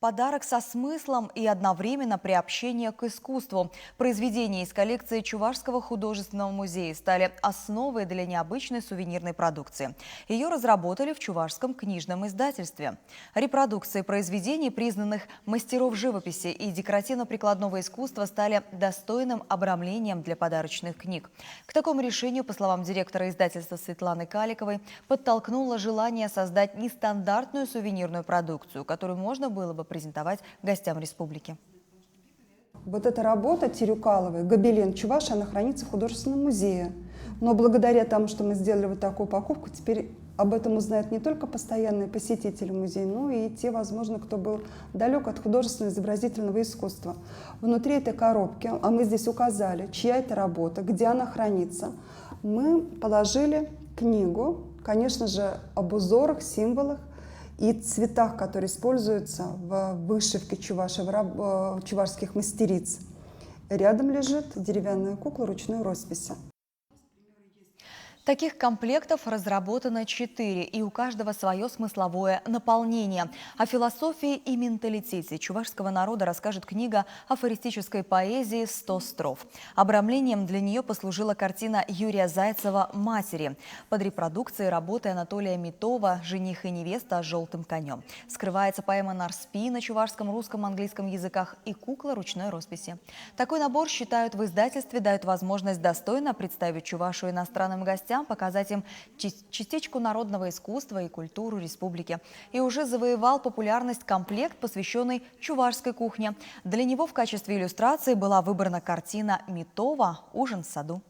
Подарок со смыслом и одновременно приобщение к искусству. Произведения из коллекции Чувашского художественного музея стали основой для необычной сувенирной продукции. Ее разработали в Чувашском книжном издательстве. Репродукции произведений признанных мастеров живописи и декоративно-прикладного искусства стали достойным обрамлением для подарочных книг. К такому решению, по словам директора издательства Светланы Каликовой, подтолкнуло желание создать нестандартную сувенирную продукцию, которую можно было бы презентовать гостям республики. Вот эта работа Тирюкаловой «Гобелен Чуваши», она хранится в художественном музее. Но благодаря тому, что мы сделали вот такую упаковку, теперь об этом узнают не только постоянные посетители музея, но и те, возможно, кто был далек от художественного изобразительного искусства. Внутри этой коробки, а мы здесь указали, чья это работа, где она хранится, мы положили книгу, конечно же, об узорах, символах и цветах, которые используются в вышивке чувашских мастериц. Рядом лежит деревянная кукла ручной росписи. Таких комплектов разработано 4, и у каждого свое смысловое наполнение. О философии и менталитете чувашского народа расскажет книга афористической поэзии «100 строф». Обрамлением для нее послужила картина Юрия Зайцева «Матери». Под репродукцией работы Анатолия Митова «Жених и невеста с желтым конем». Скрывается поэма «Нарспи» на чувашском, русском, английском языках и кукла ручной росписи. Такой набор, считают в издательстве, дает возможность достойно представить Чувашу иностранным гостям, показать им частичку народного искусства и культуру республики. И уже завоевал популярность комплект, посвященный чувашской кухне. Для него в качестве иллюстрации была выбрана картина Митова «Ужин в саду».